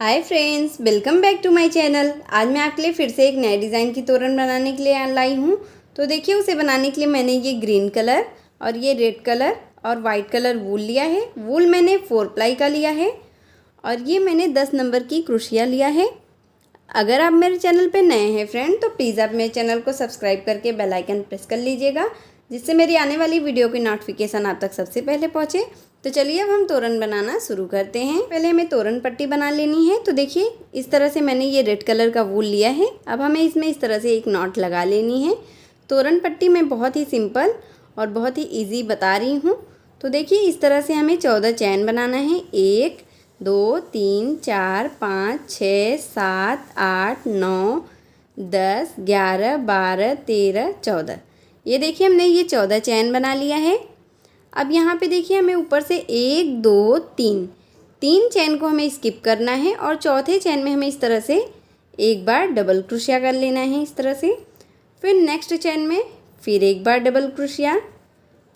Hi friends, welcome back to my channel. आज मैं आपके लिए फिर से एक नए डिज़ाइन की तोरण बनाने के लिए लाई हूँ। तो देखिए, उसे बनाने के लिए मैंने ये ग्रीन कलर और ये रेड कलर और वाइट कलर वूल लिया है। वूल मैंने 4 प्लाई का लिया है और ये मैंने 10 नंबर की क्रोशिया लिया है। अगर आप मेरे चैनल पे नए हैं फ्रेंड, तो प्लीज़ आप मेरे चैनल को सब्सक्राइब करके बेल आइकन प्रेस कर लीजिएगा, जिससे मेरी आने वाली वीडियो की नोटिफिकेशन आप तक सबसे पहले पहुँचे। तो चलिए अब हम तोरण बनाना शुरू करते हैं। पहले हमें तोरण पट्टी बना लेनी है। तो देखिए, इस तरह से मैंने ये रेड कलर का वूल लिया है। अब हमें इसमें इस तरह से एक नॉट लगा लेनी है। तोरण पट्टी मैं बहुत ही सिंपल और बहुत ही ईजी बता रही हूँ। तो देखिए, इस तरह से हमें 14 चैन बनाना है। 1 2 3 4 5 6 7 8 9 10 11 12 13 14। ये देखिए, हमने ये 14 चैन बना लिया है। अब यहाँ पे देखिए, हमें ऊपर से 1 2 3 चैन को हमें स्किप करना है और चौथे चैन में हमें इस तरह से एक बार डबल क्रोशिया कर लेना है इस तरह से। फिर नेक्स्ट चैन में फिर एक बार डबल क्रोशिया,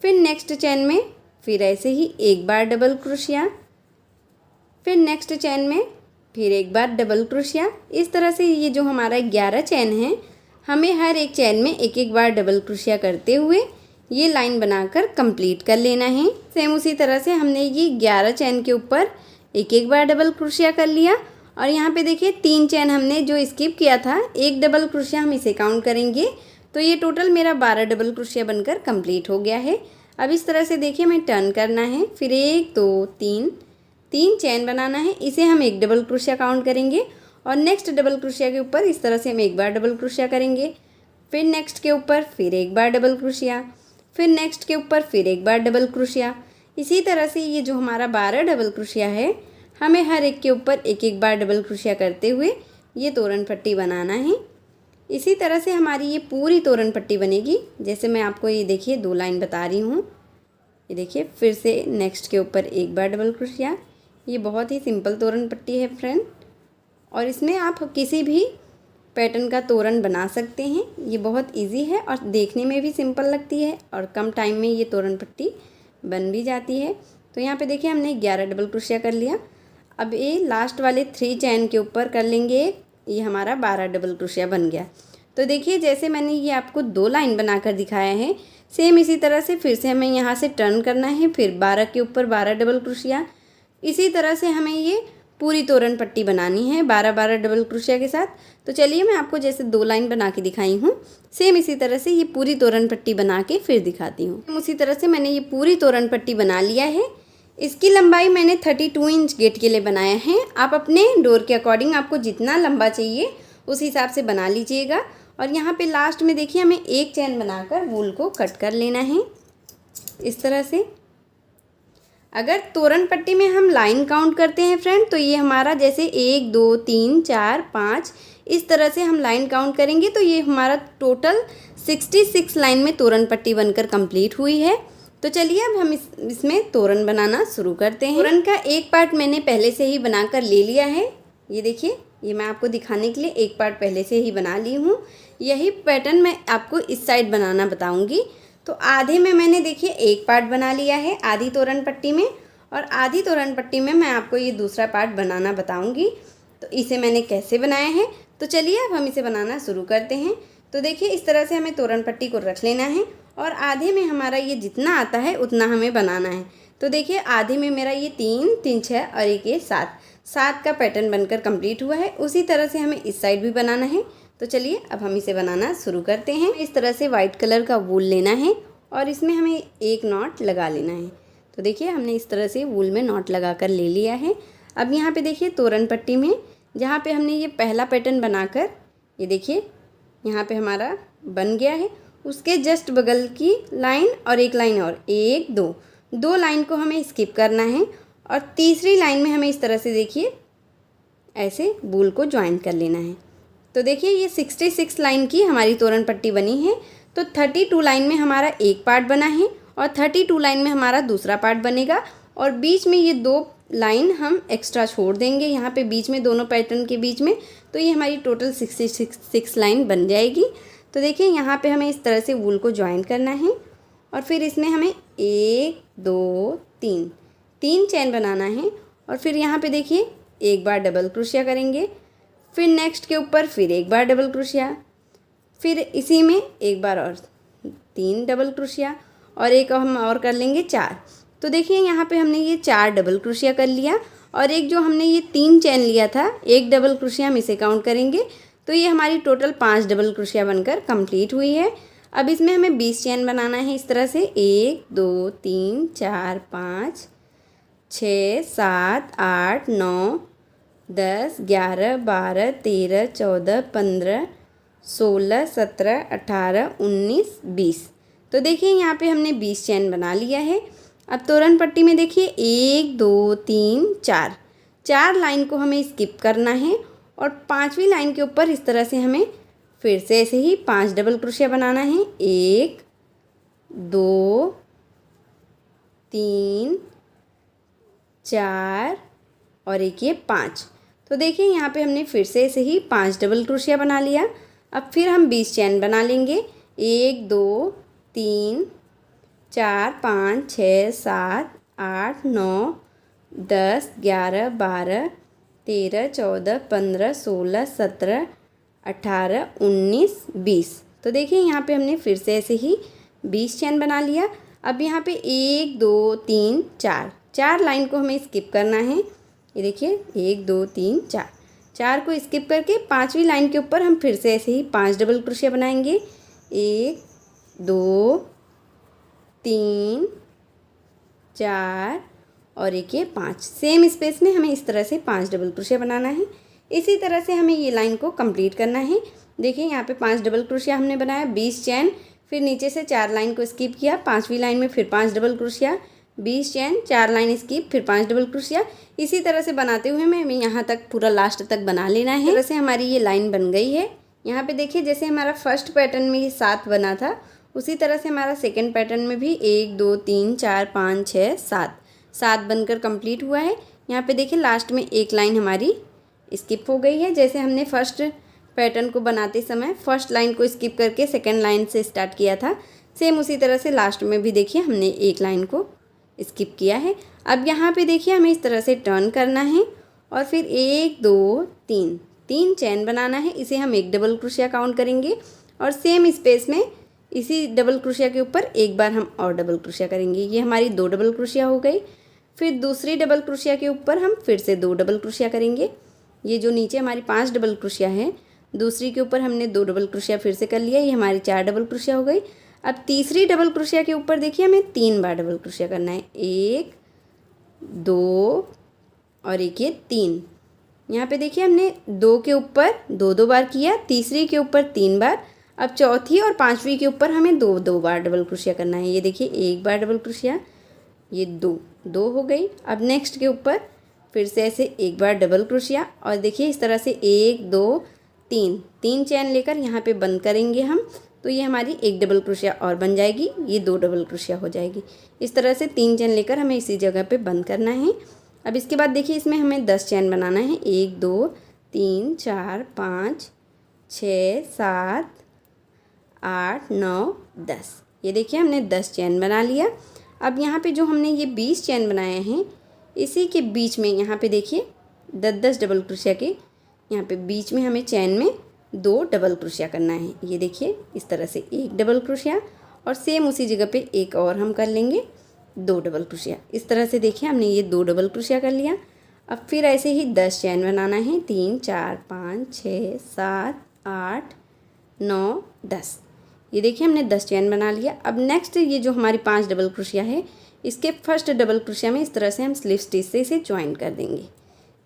फिर नेक्स्ट चैन में फिर ऐसे ही एक बार डबल क्रोशिया, फिर नेक्स्ट चैन में फिर एक बार डबल क्रोशिया। इस तरह से ये जो हमारा 11 चैन है, हमें हर एक चैन में एक एक बार डबल क्रोशिया करते हुए ये लाइन बनाकर कंप्लीट कर लेना है। सेम उसी तरह से हमने ये 11 चैन के ऊपर एक एक बार डबल क्रोशिया कर लिया। और यहाँ पे देखिए, 3 चैन हमने जो स्किप किया था, एक डबल क्रोशिया हम इसे काउंट करेंगे, तो ये टोटल मेरा 12 डबल क्रोशिया बनकर कंप्लीट हो गया है। अब इस तरह से देखिए, हमें टर्न करना है। फिर 1 2 3 चैन बनाना है, इसे हम एक डबल क्रोशिया काउंट करेंगे और नेक्स्ट डबल क्रोशिया के ऊपर इस तरह से हम एक बार डबल क्रोशिया करेंगे। फिर नेक्स्ट के ऊपर फिर एक बार डबल क्रोशिया, फिर नेक्स्ट के ऊपर फिर एक बार डबल क्रोशिया। इसी तरह से ये जो हमारा 12 डबल क्रोशिया है, हमें हर एक के ऊपर एक एक बार डबल क्रोशिया करते हुए ये तोरण पट्टी बनाना है। इसी तरह से हमारी ये पूरी तोरण पट्टी बनेगी। जैसे मैं आपको ये देखिए 2 लाइन बता रही हूँ। ये देखिए, फिर से नेक्स्ट के ऊपर एक बार डबल क्रोशिया। ये बहुत ही सिंपल तोरण पट्टी है फ्रेंड, और इसमें आप किसी भी पैटर्न का तोरण बना सकते हैं। ये बहुत इजी है और देखने में भी सिंपल लगती है और कम टाइम में ये तोरण पट्टी बन भी जाती है। तो यहाँ पे देखिए, हमने 11 डबल क्रोशिया कर लिया। अब ये लास्ट वाले 3 चैन के ऊपर कर लेंगे, ये हमारा 12 डबल क्रोशिया बन गया। तो देखिए, जैसे मैंने ये आपको 2 लाइन बनाकर दिखाया है, सेम इसी तरह से फिर से हमें यहाँ से टर्न करना है। फिर 12 के ऊपर 12 डबल क्रोशिया। इसी तरह से हमें ये पूरी तोरण पट्टी बनानी है 12-12 डबल क्रोशिया के साथ। तो चलिए, मैं आपको जैसे 2 लाइन बना के दिखाई हूँ, सेम इसी तरह से ये पूरी तोरण पट्टी बना के फिर दिखाती हूँ। उसी तरह से मैंने ये पूरी तोरण पट्टी बना लिया है। इसकी लंबाई मैंने 32 इंच गेट के लिए बनाया है। आप अपने डोर के अकॉर्डिंग आपको जितना लंबा चाहिए उस हिसाब से बना लीजिएगा। और यहाँ पे लास्ट में देखिए, हमें एक चैन बनाकर वूल को कट कर लेना है इस तरह से। अगर तोरण पट्टी में हम लाइन काउंट करते हैं फ्रेंड, तो ये हमारा जैसे 1 2 3 4 5 इस तरह से हम लाइन काउंट करेंगे, तो ये हमारा टोटल 66 लाइन में तोरण पट्टी बनकर कंप्लीट हुई है। तो चलिए, अब हम इसमें तोरण बनाना शुरू करते हैं। तोरण का एक पार्ट मैंने पहले से ही बनाकर ले लिया है। ये देखिए, ये मैं आपको दिखाने के लिए एक पार्ट पहले से ही बना ली हूँ। यही पैटर्न मैं आपको इस साइड बनाना बताऊँगी। तो आधे में मैंने देखिए एक पार्ट बना लिया है आधी तोरण पट्टी में, और आधी तोरण पट्टी में मैं आपको ये दूसरा पार्ट बनाना बताऊंगी। तो इसे मैंने कैसे बनाया है, तो चलिए अब हम इसे बनाना शुरू करते हैं। तो देखिए, इस तरह से हमें तोरण पट्टी को रख लेना है और आधे में हमारा ये जितना आता है उतना हमें बनाना है। तो देखिए, आधे में मेरा ये 3 3 6 और एक ये 7 का पैटर्न बनकर कंप्लीट हुआ है। उसी तरह से हमें इस साइड भी बनाना है। तो चलिए अब हम इसे बनाना शुरू करते हैं। इस तरह से वाइट कलर का वूल लेना है और इसमें हमें एक नॉट लगा लेना है। तो देखिए, हमने इस तरह से वूल में नॉट लगा कर ले लिया है। अब यहाँ पे देखिए, तोरण पट्टी में जहाँ पे हमने ये पहला पैटर्न बनाकर, ये देखिए यहाँ पे हमारा बन गया है, उसके जस्ट बगल की लाइन और एक लाइन और 1 2 लाइन को हमें स्किप करना है और तीसरी लाइन में हमें इस तरह से देखिए ऐसे वूल को ज्वाइन कर लेना है। तो देखिए, ये 66 लाइन की हमारी तोरण पट्टी बनी है। तो 32 लाइन में हमारा एक पार्ट बना है और 32 लाइन में हमारा दूसरा पार्ट बनेगा, और बीच में ये 2 लाइन हम एक्स्ट्रा छोड़ देंगे यहाँ पे बीच में, दोनों पैटर्न के बीच में। तो ये हमारी टोटल 66 लाइन बन जाएगी। तो देखिए, यहाँ पे हमें इस तरह से वूल को ज्वाइन करना है और फिर इसमें हमें 1 2 3 चैन बनाना है। और फिर यहाँ पे देखिए, एक बार डबल क्रोशिया करेंगे, फिर नेक्स्ट के ऊपर फिर एक बार डबल क्रोशिया, फिर इसी में एक बार और 3 डबल क्रोशिया और एक हम और कर लेंगे 4। तो देखिए यहाँ पे हमने ये 4 डबल क्रोशिया कर लिया और एक जो हमने ये 3 चेन लिया था, एक डबल क्रोशिया हम इसे काउंट करेंगे, तो ये हमारी टोटल 5 डबल क्रोशिया बनकर कंप्लीट हुई है। अब इसमें हमें 20 चेन बनाना है इस तरह से 1 2 3 4 5 6 7 8 9 10 11 12 13 14 15 16 17 18 19 20। तो देखिए यहाँ पे हमने 20 चेन बना लिया है। अब तोरण पट्टी में देखिए 1 2 3 4 लाइन को हमें स्किप करना है और 5वीं लाइन के ऊपर इस तरह से हमें फिर से ऐसे ही 5 डबल क्रोशिया बनाना है। 1 2 3 4 और एक ये 5। तो देखिए यहाँ पे हमने फिर से ऐसे ही 5 डबल क्रोशिया बना लिया। अब फिर हम 20 चैन बना लेंगे। 1 2 3 4 5 6 7 8 9 10 11 12 13 14 15 16 17 18 19 20। तो देखिए यहाँ पे हमने फिर से ऐसे ही 20 चैन बना लिया। अब यहाँ पे 1 2 3 4 लाइन को हमें स्किप करना है। ये देखिए 1 2 3 4 को स्किप करके 5वीं लाइन के ऊपर हम फिर से ऐसे ही 5 डबल क्रोशिया बनाएंगे। 1 2 3 4 और एक ये 5। सेम स्पेस में हमें इस तरह से 5 डबल क्रोशिया बनाना है। इसी तरह से हमें ये लाइन को कंप्लीट करना है। देखिए यहाँ पे 5 डबल क्रोशिया हमने बनाया, 20 चैन, फिर नीचे से 4 लाइन को स्किप किया, 5वीं लाइन में फिर 5 डबल क्रोशिया, 20 चैन, 4 लाइन स्किप, फिर 5 डबल क्रोशिया। इसी तरह से बनाते हुए हमें यहाँ तक पूरा लास्ट तक बना लेना है। इस तरह से हमारी ये लाइन बन गई है। यहाँ पे देखिए जैसे हमारा फर्स्ट पैटर्न में ये 7 बना था, उसी तरह से हमारा सेकेंड पैटर्न में भी 1 2 3 4 5 6 7 बनकर कंप्लीट हुआ है। यहाँ पे देखिए लास्ट में एक लाइन हमारी स्किप हो गई है। जैसे हमने फर्स्ट पैटर्न को बनाते समय फर्स्ट लाइन को स्किप करके सेकंड लाइन से स्टार्ट किया था, सेम उसी तरह से लास्ट में भी देखिए हमने एक लाइन को स्किप किया है। अब यहाँ पे देखिए हमें इस तरह से टर्न करना है और फिर 1 2 3 चैन बनाना है। इसे हम एक डबल क्रोशिया काउंट करेंगे और सेम स्पेस में इसी डबल क्रोशिया के ऊपर एक बार हम और डबल क्रोशिया करेंगे। ये हमारी 2 डबल क्रोशिया हो गई। फिर दूसरी डबल क्रोशिया के ऊपर हम फिर से 2 डबल क्रोशिया करेंगे। ये जो नीचे हमारी 5 डबल क्रोशिया है, दूसरी के ऊपर हमने 2 डबल क्रोशिया फिर से कर लिया, ये हमारी 4 डबल क्रोशिया हो गई। अब तीसरी डबल क्रोशिया के ऊपर देखिए हमें 3 बार डबल क्रोशिया करना है। 1 2 और एक ये 3। यहाँ पे देखिए हमने 2 के ऊपर 2 बार किया, तीसरी के ऊपर 3 बार। अब चौथी और 5वीं के ऊपर हमें 2 बार डबल क्रोशिया करना है। ये देखिए 1 बार डबल क्रोशिया, ये 2 हो गई। अब नेक्स्ट के ऊपर फिर से ऐसे एक बार डबल क्रोशिया और देखिए इस तरह से 1 2 3 चैन लेकर यहाँ पे बंद करेंगे हम, तो ये हमारी एक डबल क्रोशिया और बन जाएगी, ये 2 डबल क्रोशिया हो जाएगी। इस तरह से 3 चैन लेकर हमें इसी जगह पे बंद करना है। अब इसके बाद देखिए इसमें हमें 10 चैन बनाना है। 1 2 3 4 5 6 7 8 9 10। ये देखिए हमने 10 चैन बना लिया। अब यहाँ पे जो हमने ये 20 चैन बनाए हैं, इसी के बीच में यहाँ पे देखिए 10 डबल क्रोशिया के यहाँ पे बीच में हमें चैन में 2 डबल क्रोशिया करना है। ये देखिए इस तरह से एक डबल क्रोशिया और सेम उसी जगह पे एक और हम कर लेंगे 2 डबल क्रोशिया। इस तरह से देखिए हमने ये 2 डबल क्रोशिया कर लिया। अब फिर ऐसे ही 10 चैन बनाना है। 3 4 5 6 7 8 9 10। ये देखिए हमने 10 चैन बना लिया। अब नेक्स्ट ये जो हमारी 5 डबल क्रोशिया है, इसके फर्स्ट डबल क्रोशिया में इस तरह से हम स्लिप स्टिच से इसे ज्वाइन कर देंगे।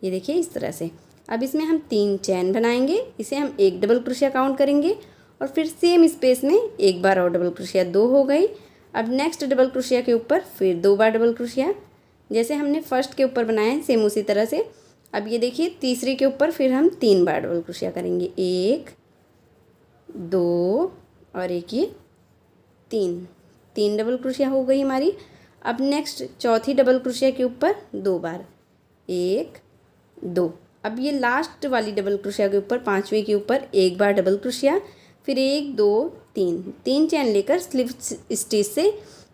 ये देखिए इस तरह से। अब इसमें हम 3 चैन बनाएंगे, इसे हम एक डबल क्रोशिया काउंट करेंगे और फिर सेम स्पेस में एक बार और डबल क्रोशिया, 2 हो गई। अब नेक्स्ट डबल क्रोशिया के ऊपर फिर 2 बार डबल क्रोशिया, जैसे हमने फर्स्ट के ऊपर बनाया है सेम उसी तरह से। अब ये देखिए तीसरी के ऊपर फिर हम 3 बार डबल क्रोशिया करेंगे। 1 2 और एक ये 3 डबल क्रोशिया हो गई हमारी। अब नेक्स्ट चौथी डबल क्रोशिया के ऊपर 2 बार, 1 2। अब ये लास्ट वाली डबल क्रोशिया के ऊपर 5वीं के ऊपर एक बार डबल क्रोशिया, फिर 1 2 3 चैन लेकर स्लिप स्टिच से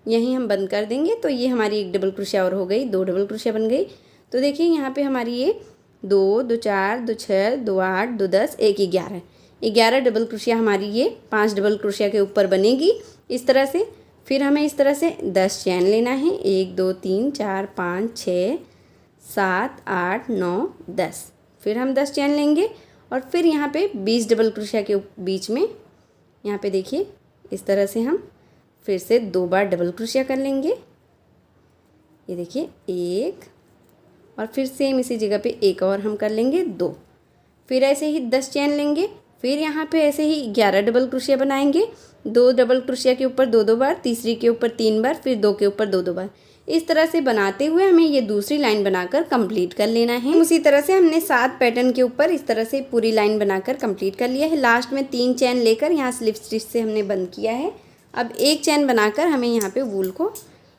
यहीं हम बंद कर देंगे। तो ये हमारी एक डबल क्रोशिया और हो गई, 2 डबल क्रोशिया बन गई। तो देखिए यहाँ पे हमारी ये 2 2 4 2 6 2 8 2 10 1 11। 11 डबल क्रोशिया हमारी ये 5 डबल क्रोशिया के ऊपर बनेगी इस तरह से। फिर हमें इस तरह से 10 चैन लेना है। 1 2 3 4 5 6 7 8 9 10। फिर हम 10 चैन लेंगे और फिर यहाँ पे 20 डबल क्रोशिया के बीच में यहाँ पे देखिए इस तरह से हम फिर से 2 बार डबल क्रोशिया कर लेंगे। ये देखिए 1 और फिर सेम इसी जगह पे एक और हम कर लेंगे 2। फिर ऐसे ही 10 चैन लेंगे। फिर यहाँ पे ऐसे ही 11 डबल क्रोशिया बनाएंगे। 2 डबल क्रोशिया के ऊपर 2 2 बार, तीसरी के ऊपर 3 बार, फिर 2 के ऊपर 2 2 बार। इस तरह से बनाते हुए हमें ये दूसरी लाइन बनाकर कंप्लीट कर लेना है। उसी तरह से हमने 7 पैटर्न के ऊपर इस तरह से पूरी लाइन बनाकर कंप्लीट कर लिया है। लास्ट में 3 चैन लेकर यहाँ स्लिप स्टिच से हमने बंद किया है। अब 1 चैन बनाकर हमें यहाँ पे वूल को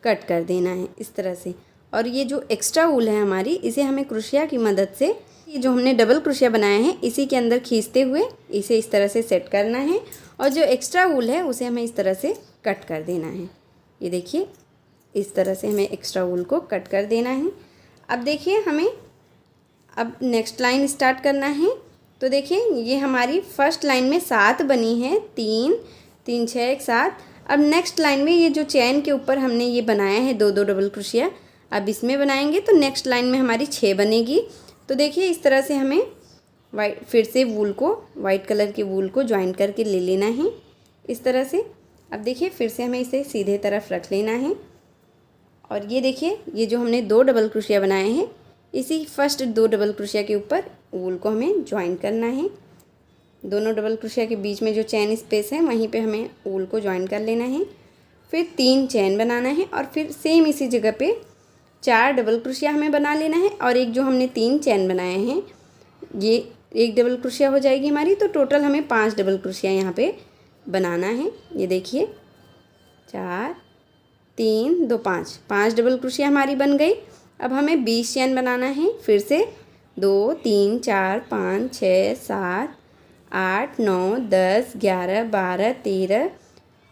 कट कर देना है इस तरह से। और ये जो एक्स्ट्रा वूल है हमारी, इसे हमें क्रोशिया की मदद से ये जो हमने डबल क्रोशिया बनाया है इसी के अंदर खींचते हुए इसे इस तरह से सेट करना है। और जो एक्स्ट्रा वूल है उसे हमें इस तरह से कट कर देना है। ये देखिए इस तरह से हमें एक्स्ट्रा वूल को कट कर देना है। अब देखिए हमें अब नेक्स्ट लाइन स्टार्ट करना है। तो देखिए ये हमारी फर्स्ट लाइन में 7 बनी है, 3 3 6 1 7। अब नेक्स्ट लाइन में ये जो चैन के ऊपर हमने ये बनाया है 2 2 डबल क्रोशिया, अब इसमें बनाएंगे तो नेक्स्ट लाइन में हमारी 6 बनेगी। तो देखिए इस तरह से हमें फिर से वूल को वाइट कलर की वूल को ज्वाइन करके ले लेना है इस तरह से। अब देखिए फिर से हमें इसे सीधे तरफ रख लेना है। और ये देखिए ये जो हमने 2 डबल क्रोशिया बनाए हैं इसी फर्स्ट 2 डबल क्रोशिया के ऊपर वूल को हमें ज्वाइन करना है। दोनों डबल क्रोशिया के बीच में जो चैन स्पेस है वहीं पे हमें वूल को ज्वाइन कर लेना है। फिर 3 चैन बनाना है और फिर सेम इसी जगह पे 4 डबल क्रोशिया हमें बना लेना है। और एक जो हमने 3 चैन बनाए हैं ये 1 डबल क्रोशिया हो जाएगी हमारी। तो टोटल हमें 5 डबल क्रोशिया यहाँ पे बनाना है। ये देखिए 4 3 2 5 5 डबल क्रोशिया हमारी बन गई। अब हमें 20 चैन बनाना है। फिर से 2 3 4 5 6 7 8 9 10 11 12 13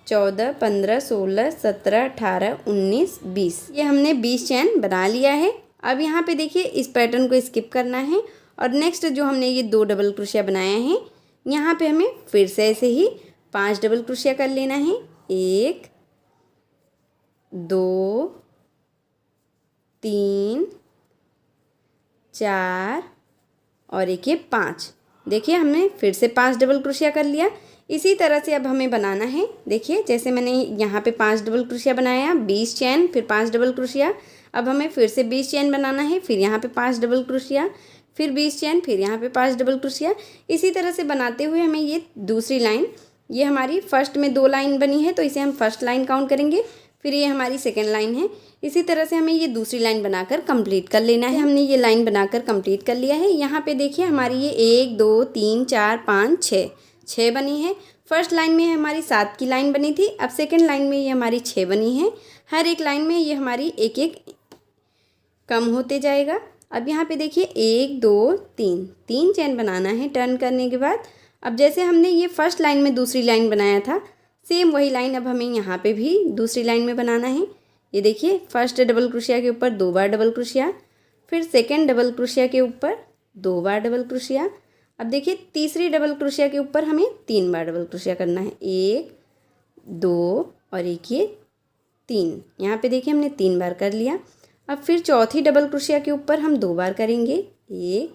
14 15 16 17 18 19 20। ये हमने 20 चैन बना लिया है। अब यहाँ पे देखिए इस पैटर्न को स्किप करना है और नेक्स्ट जो हमने ये 2 डबल क्रोशिया बनाया है यहाँ पे हमें फिर से ऐसे ही 5 डबल क्रोशिया कर लेना है। 1 2 3 4 और एक ये 5। देखिए हमने फिर से 5 डबल क्रोशिया कर लिया। इसी तरह से अब हमें बनाना है। देखिए जैसे मैंने यहाँ पे 5 डबल क्रोशिया बनाया, 20 चैन, फिर 5 डबल क्रोशिया। अब हमें फिर से 20 चैन बनाना है, फिर यहाँ पे 5 डबल क्रोशिया, फिर 20 चैन, फिर यहाँ पे 5 डबल क्रोशिया। इसी तरह से बनाते हुए हमें ये दूसरी लाइन, ये हमारी फर्स्ट में 2 लाइन बनी है तो इसे हम फर्स्ट लाइन काउंट करेंगे। फिर ये हमारी सेकेंड लाइन है। इसी तरह से हमें ये दूसरी लाइन बनाकर कंप्लीट कर लेना है। हमने ये लाइन बनाकर कंप्लीट कर लिया है। यहाँ पे देखिए हमारी ये 1 2 3 4 5 6 बनी है। फर्स्ट लाइन में हमारी 7 की लाइन बनी थी। अब सेकेंड लाइन में ये हमारी 6 बनी है। हर एक लाइन में ये हमारी एक एक कम होते जाएगा। अब यहाँ पे देखिए 1 2 3 चैन बनाना है टर्न करने के बाद। अब जैसे हमने ये फर्स्ट लाइन में दूसरी लाइन बनाया था सेम वही लाइन अब हमें यहाँ पे भी दूसरी लाइन में बनाना है। ये देखिए फर्स्ट डबल क्रोशिया के ऊपर 2 बार डबल क्रोशिया, फिर सेकेंड डबल क्रोशिया के ऊपर 2 बार डबल क्रोशिया। अब देखिए तीसरी डबल क्रोशिया के ऊपर हमें 3 बार डबल क्रोशिया करना है। 1 2 और एक ये 3। यहाँ पे देखिए हमने 3 बार कर लिया। अब फिर चौथी डबल क्रोशिया के ऊपर हम 2 बार करेंगे, 1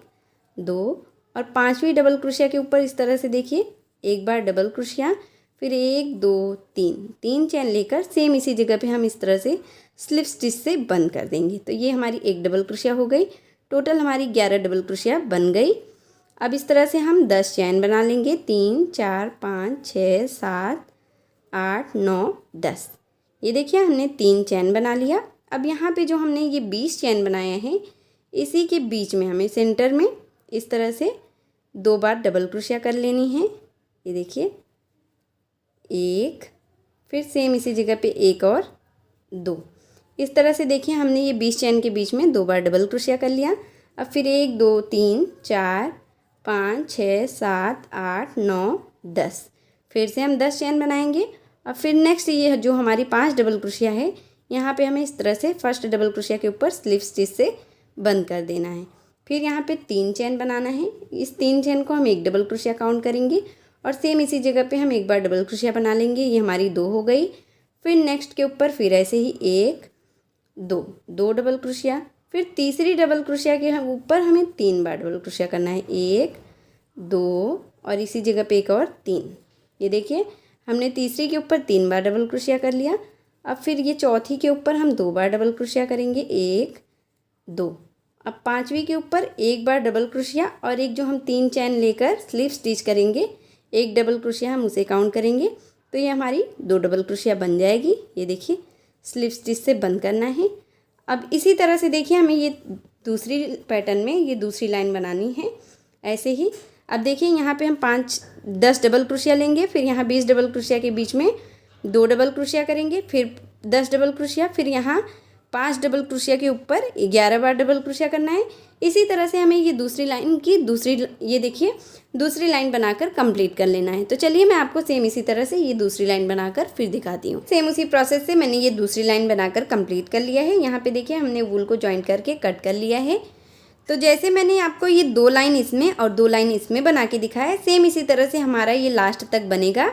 2 और पांचवी डबल क्रोशिया के ऊपर इस तरह से देखिए 1 बार डबल क्रोशिया, फिर 1 2 3 चैन लेकर सेम इसी जगह पे हम इस तरह से स्लिप स्टिच से बंद कर देंगे। तो ये हमारी 1 डबल क्रोशिया हो गई। टोटल हमारी 11 डबल क्रोशिया बन गई। अब इस तरह से हम 10 चैन बना लेंगे, 3 4 5 6 7 8 9 10। ये देखिए हमने 3 चैन बना लिया। अब यहाँ पे जो हमने ये 20 चैन बनाया है इसी के बीच में हमें सेंटर में इस तरह से 2 बार डबल क्रोशिया कर लेनी है। ये देखिए 1, फिर सेम इसी जगह पे 1 और 2। इस तरह से देखिए हमने ये 20 चैन के बीच में 2 बार डबल क्रोशिया कर लिया। अब फिर 1 2 3 4 5 6 7 8 9 10, फिर से हम 10 चैन बनाएंगे। अब फिर नेक्स्ट ये जो हमारी 5 डबल क्रोशिया है यहाँ पे हमें इस तरह से फर्स्ट डबल क्रोशिया के ऊपर स्लिप स्टिच से बंद कर देना है। फिर यहाँ पे 3 चेन बनाना है। इस 3 चेन को हम एक डबल क्रोशिया काउंट करेंगे और सेम इसी जगह पे हम एक बार डबल क्रोशिया बना लेंगे। ये हमारी 2 हो गई। फिर नेक्स्ट के ऊपर फिर ऐसे ही 1 2 डबल क्रोशिया। फिर तीसरी डबल क्रोशिया के हम ऊपर हमें 3 बार डबल क्रोशिया करना है, 1 2 और इसी जगह पे एक और 3। ये देखिए हमने तीसरी के ऊपर 3 बार डबल क्रोशिया कर लिया। अब फिर ये चौथी के ऊपर हम 2 बार डबल क्रोशिया करेंगे, 1 2। अब पांचवी के ऊपर एक बार डबल क्रोशिया और एक जो हम 3 चैन लेकर स्लिप स्टिच करेंगे, एक डबल क्रोशिया हम उसे काउंट करेंगे, तो ये हमारी 2 डबल क्रोशिया बन जाएगी। ये देखिए स्लिप स्टिच से बंद करना है। अब इसी तरह से देखिए हमें ये दूसरी पैटर्न में ये दूसरी लाइन बनानी है ऐसे ही। अब देखिए यहाँ पे हम 10 डबल क्रोशिया लेंगे, फिर यहाँ 20 डबल क्रोशिया के बीच में 2 डबल क्रोशिया करेंगे, फिर 10 डबल क्रोशिया, फिर यहाँ 5 डबल क्रोशिया के ऊपर 11 बार डबल क्रोशिया करना है। इसी तरह से हमें ये दूसरी लाइन की ये देखिए दूसरी लाइन बनाकर कंप्लीट कर लेना है। तो चलिए मैं आपको सेम इसी तरह से ये दूसरी लाइन बनाकर फिर दिखाती हूँ। सेम उसी प्रोसेस से मैंने ये दूसरी लाइन बनाकर कंप्लीट कर लिया है। यहाँ पे देखिए हमने वूल को जॉइंट करके कट कर लिया है। तो जैसे मैंने आपको ये 2 लाइन इसमें और 2 लाइन इसमें बना के दिखाया है, सेम इसी तरह से हमारा ये लास्ट तक बनेगा।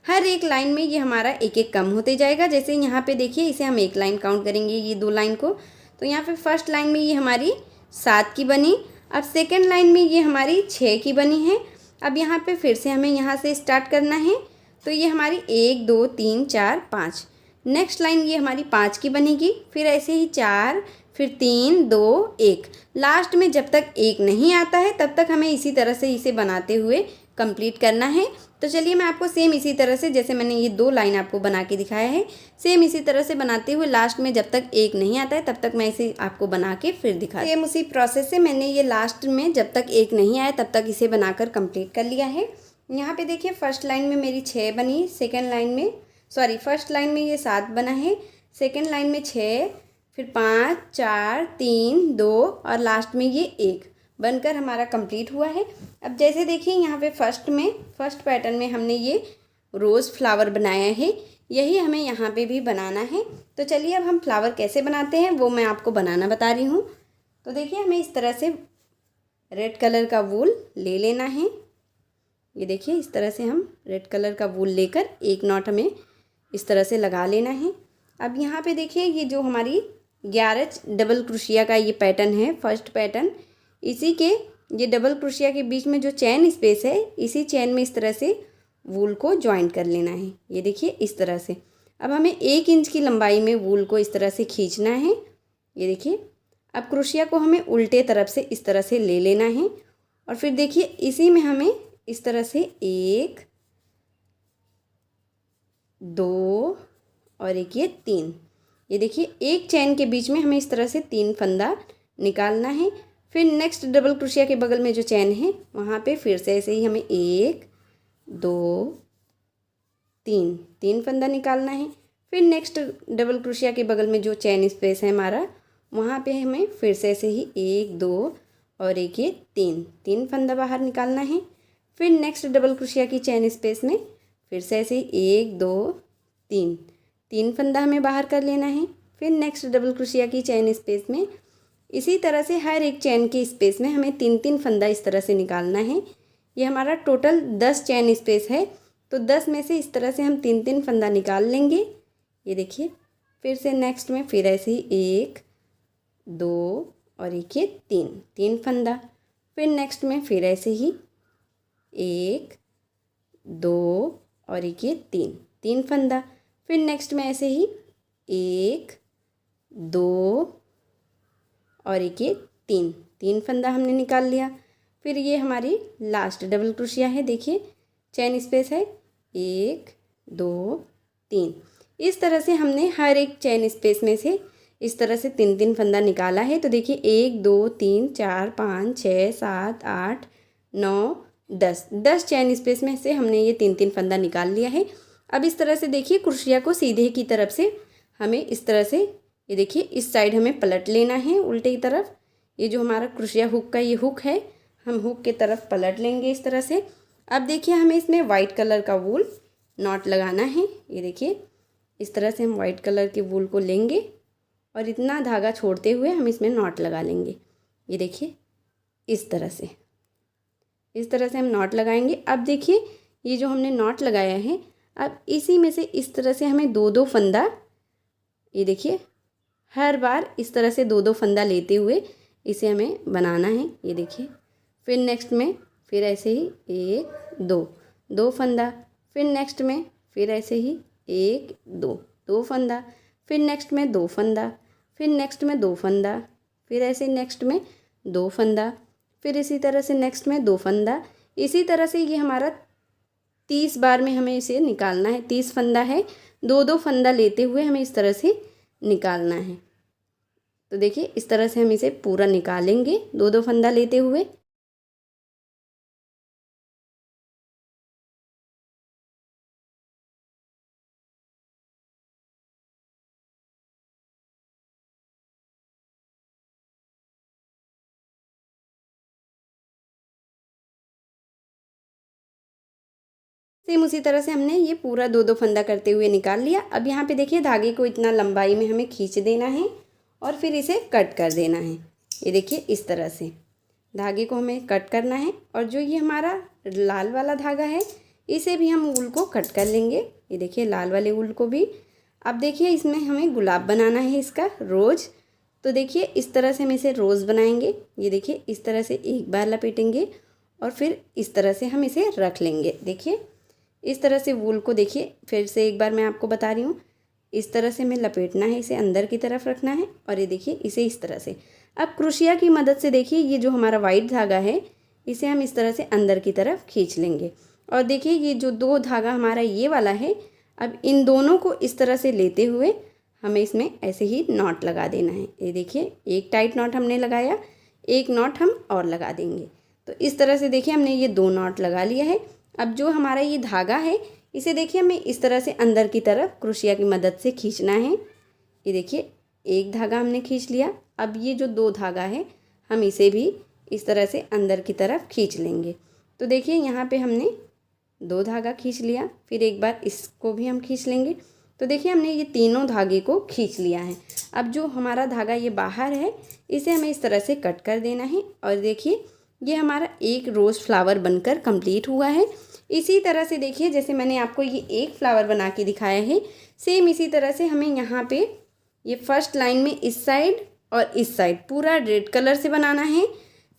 हर एक लाइन में ये हमारा एक एक कम होते जाएगा। जैसे यहाँ पे देखिए इसे हम एक लाइन काउंट करेंगे, ये 2 लाइन को, तो यहाँ पे फर्स्ट लाइन में ये हमारी 7 की बनी। अब सेकंड लाइन में ये हमारी 6 की बनी है। अब यहाँ पे फिर से हमें यहाँ से स्टार्ट करना है, तो ये हमारी 1 2 3 4 5। नेक्स्ट लाइन ये हमारी 5 की बनेगी, फिर ऐसे ही 4, फिर 3 2 1। लास्ट में जब तक 1 नहीं आता है तब तक हमें इसी तरह से इसे बनाते हुए कंप्लीट करना है। तो चलिए मैं आपको सेम इसी तरह से, जैसे मैंने ये 2 लाइन आपको बना के दिखाया है, सेम इसी तरह से बनाते हुए लास्ट में जब तक 1 नहीं आता है तब तक मैं इसे आपको बना के फिर दिखा। सेम उसी प्रोसेस से मैंने ये लास्ट में जब तक 1 नहीं आया तब तक इसे बनाकर कंप्लीट कर लिया है। यहाँ पे देखिए फर्स्ट लाइन में मेरी 6 बनी, फर्स्ट लाइन में ये 7 बना है, सेकेंड लाइन में 6, फिर 5 4 3 2 और लास्ट में ये 1 बनकर हमारा कंप्लीट हुआ है। अब जैसे देखिए यहाँ पे फर्स्ट पैटर्न में हमने ये रोज़ फ्लावर बनाया है, यही हमें यहाँ पे भी बनाना है। तो चलिए अब हम फ्लावर कैसे बनाते हैं वो मैं आपको बनाना बता रही हूँ। तो देखिए हमें इस तरह से रेड कलर का वूल ले लेना है। ये देखिए इस तरह से हम रेड कलर का वूल लेकर एक नॉट हमें इस तरह से लगा लेना है। अब यहाँ पे देखिए ये जो हमारी 11 डबल क्रोशिया का ये पैटर्न है, फर्स्ट पैटर्न, इसी के ये डबल क्रोशिया के बीच में जो चैन स्पेस है, इसी चैन में इस तरह से वूल को जॉइंट कर लेना है। ये देखिए इस तरह से। अब हमें 1 इंच की लंबाई में वूल को इस तरह से खींचना है। ये देखिए अब क्रोशिया को हमें उल्टे तरफ से इस तरह से ले लेना है और फिर देखिए इसी में हमें इस तरह से 1 2 और एक ये 3, ये देखिए एक चैन के बीच में हमें इस तरह से 3 फंदा निकालना है। फिर नेक्स्ट डबल क्रोशिया के बगल में जो चैन है वहाँ पे फिर से ऐसे ही हमें 1 2 3 फंदा निकालना है। फिर नेक्स्ट डबल क्रोशिया के बगल में जो चैन स्पेस है हमारा, वहाँ पे हमें फिर से ऐसे ही 1 2 और एक ये 3 फंदा बाहर निकालना है। फिर नेक्स्ट डबल क्रोशिया की चैन स्पेस में फिर से ऐसे ही 1 2 3 फंदा हमें बाहर कर लेना है। फिर नेक्स्ट डबल क्रोशिया की चैन स्पेस में इसी तरह से हर एक चैन के स्पेस में हमें 3 फंदा इस तरह से निकालना है। ये हमारा टोटल 10 चैन स्पेस है, तो 10 में से इस तरह से हम 3 फंदा निकाल लेंगे। ये देखिए फिर से नेक्स्ट में फिर ऐसे ही 1 2 और एक ये 3 फंदा। फिर नेक्स्ट में फिर ऐसे ही 1 2 और एक ये 3 फंदा। फिर नेक्स्ट में ऐसे ही 1 2 और एक ये 3 फंदा हमने निकाल लिया। फिर ये हमारी लास्ट डबल क्रोशिया है, देखिए चैन स्पेस है 1 2 3। इस तरह से हमने हर एक चैन स्पेस में से इस तरह से 3 फंदा निकाला है। तो देखिए 1 2 3 4 5 6 7 8 9 10 चैन स्पेस में से हमने ये 3 फंदा निकाल लिया है। अब इस तरह से देखिए क्रोशिया को सीधे की तरफ से हमें इस तरह से, ये देखिए इस साइड हमें पलट लेना है उल्टे की तरफ। ये जो हमारा क्रोशिया हुक का ये हुक है, हम हुक के तरफ पलट लेंगे इस तरह से। अब देखिए हमें इसमें वाइट कलर का वूल नॉट लगाना है। ये देखिए इस तरह से हम वाइट कलर के वूल को लेंगे और इतना धागा छोड़ते हुए हम इसमें नॉट लगा लेंगे। ये देखिए इस तरह से हम नॉट लगाएंगे। अब देखिए ये जो हमने नॉट लगाया है, अब इसी में से इस तरह से हमें दो दो फंदा, ये देखिए हर बार इस तरह से दो दो फंदा लेते हुए इसे हमें बनाना है। ये देखिए फिर नेक्स्ट में फिर ऐसे ही एक दो, दो फंदा, फिर नेक्स्ट में फिर ऐसे ही एक दो, दो फंदा, फिर नेक्स्ट में दो फंदा, फिर नेक्स्ट में दो फंदा, फिर ऐसे नेक्स्ट में दो फंदा, फिर इसी तरह से नेक्स्ट में दो फंदा। इसी तरह से ये हमारा 30 बार में हमें इसे निकालना है। 30 फंदा है, दो दो फंदा लेते हुए हमें इस तरह से निकालना है। तो देखिए इस तरह से हम इसे पूरा निकालेंगे दो दो फंदा लेते हुए। सेम उसी तरह से हमने ये पूरा दो दो फंदा करते हुए निकाल लिया। अब यहाँ पे देखिए धागे को इतना लंबाई में हमें खींच देना है और फिर इसे कट कर देना है। ये देखिए इस तरह से धागे को हमें कट करना है। और जो ये हमारा लाल वाला धागा है इसे भी हम ऊल को कट कर लेंगे। ये देखिए लाल वाले ऊल को भी। अब देखिए इसमें हमें गुलाब बनाना है, इसका रोज़। तो देखिए इस तरह से हम इसे रोज़ बनाएंगे। ये देखिए इस तरह से एक बार लपेटेंगे और फिर इस तरह से हम इसे रख लेंगे। देखिए इस तरह से वूल को देखिए फिर से एक बार मैं आपको बता रही हूँ, इस तरह से हमें लपेटना है, इसे अंदर की तरफ रखना है और ये देखिए इसे इस तरह से। अब क्रोशिया की मदद से देखिए ये जो हमारा वाइट धागा है इसे हम इस तरह से अंदर की तरफ खींच लेंगे। और देखिए ये जो दो धागा हमारा ये वाला है, अब इन दोनों को इस तरह से लेते हुए हमें इसमें ऐसे ही नॉट लगा देना है। ये देखिए एक टाइट नॉट हमने लगाया, एक नॉट हम और लगा देंगे। तो इस तरह से देखिए हमने ये दो नॉट लगा लिया है। अब जो हमारा ये धागा है इसे देखिए हमें इस तरह से अंदर की तरफ क्रोशिया की मदद से खींचना है। ये देखिए एक धागा हमने खींच लिया। अब ये जो दो धागा है हम इसे भी इस तरह से अंदर की तरफ खींच लेंगे। तो देखिए यहाँ पे हमने दो धागा खींच लिया, फिर एक बार इसको भी हम खींच लेंगे। तो देखिए हमने ये तीनों धागे को खींच लिया है। अब जो हमारा धागा ये बाहर है इसे हमें इस तरह से कट कर देना है। और देखिए ये हमारा एक रोज़ फ्लावर बनकर कंप्लीट हुआ है। इसी तरह से देखिए जैसे मैंने आपको ये एक फ्लावर बना के दिखाया है, सेम इसी तरह से हमें यहाँ पे ये फर्स्ट लाइन में इस साइड और इस साइड पूरा रेड कलर से बनाना है।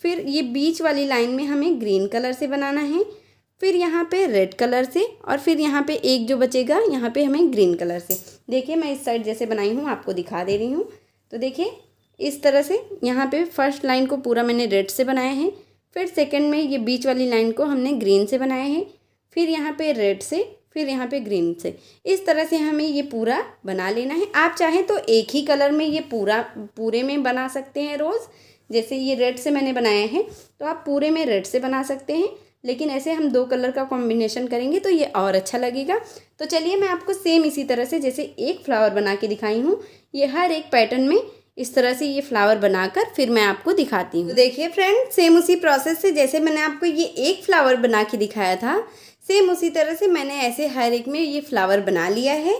फिर ये बीच वाली लाइन में हमें ग्रीन कलर से बनाना है, फिर यहाँ पे रेड कलर से, और फिर यहाँ पे एक जो बचेगा यहाँ पे हमें ग्रीन कलर से। देखिए मैं इस साइड जैसे बनाई हूँ आपको दिखा दे रही हूँ। तो देखिए इस तरह से यहाँ पे फर्स्ट लाइन को पूरा मैंने रेड से बनाया है, फिर सेकंड में ये बीच वाली लाइन को हमने ग्रीन से बनाया है, फिर यहाँ पे रेड से, फिर यहाँ पे ग्रीन से। इस तरह से हमें ये पूरा बना लेना है। आप चाहें तो एक ही कलर में ये पूरे में बना सकते हैं रोज़। जैसे ये रेड से मैंने बनाया है तो आप पूरे में रेड से बना सकते हैं, लेकिन ऐसे हम दो कलर का कॉम्बिनेशन करेंगे तो ये और अच्छा लगेगा। तो चलिए मैं आपको सेम इसी तरह से जैसे एक फ्लावर बना के दिखाई हूँ, ये हर एक पैटर्न में इस तरह से ये फ्लावर बनाकर फिर मैं आपको दिखाती हूँ। तो देखिए फ्रेंड सेम उसी प्रोसेस से जैसे मैंने आपको ये एक फ्लावर बना के दिखाया था, सेम उसी तरह से मैंने ऐसे हर एक में ये फ्लावर बना लिया है।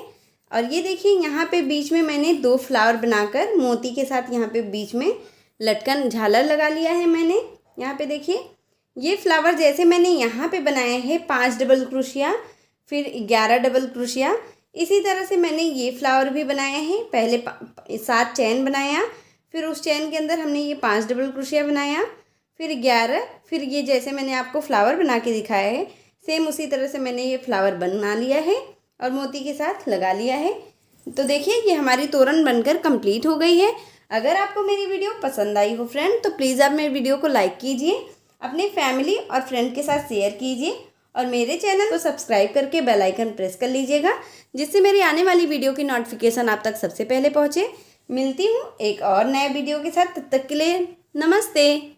और ये देखिए यहाँ पे बीच में मैंने दो फ्लावर बनाकर मोती के साथ यहाँ पे बीच में लटकन झालर लगा लिया है मैंने। यहाँ पे देखिए ये फ्लावर जैसे मैंने यहाँ पे बनाए हैं 5 डबल क्रोशिया, फिर 11 डबल क्रोशिया, इसी तरह से मैंने ये फ्लावर भी बनाए हैं। पहले 7 चैन बनाया, फिर उस चैन के अंदर हमने ये 5 डबल क्रोशिया बनाया, फिर 11, फिर ये जैसे मैंने आपको फ्लावर बना के दिखाया है सेम उसी तरह से मैंने ये फ्लावर बना लिया है और मोती के साथ लगा लिया है। तो देखिए ये हमारी तोरण बनकर कंप्लीट हो गई है। अगर आपको मेरी वीडियो पसंद आई हो फ्रेंड तो प्लीज़ आप मेरी वीडियो को लाइक कीजिए, अपने फैमिली और फ्रेंड के साथ शेयर कीजिए और मेरे चैनल को सब्सक्राइब करके बेल आइकन प्रेस कर लीजिएगा, जिससे मेरी आने वाली वीडियो की नोटिफिकेशन आप तक सबसे पहले पहुँचे। मिलती हूँ एक और नए वीडियो के साथ, तब तक के लिए नमस्ते।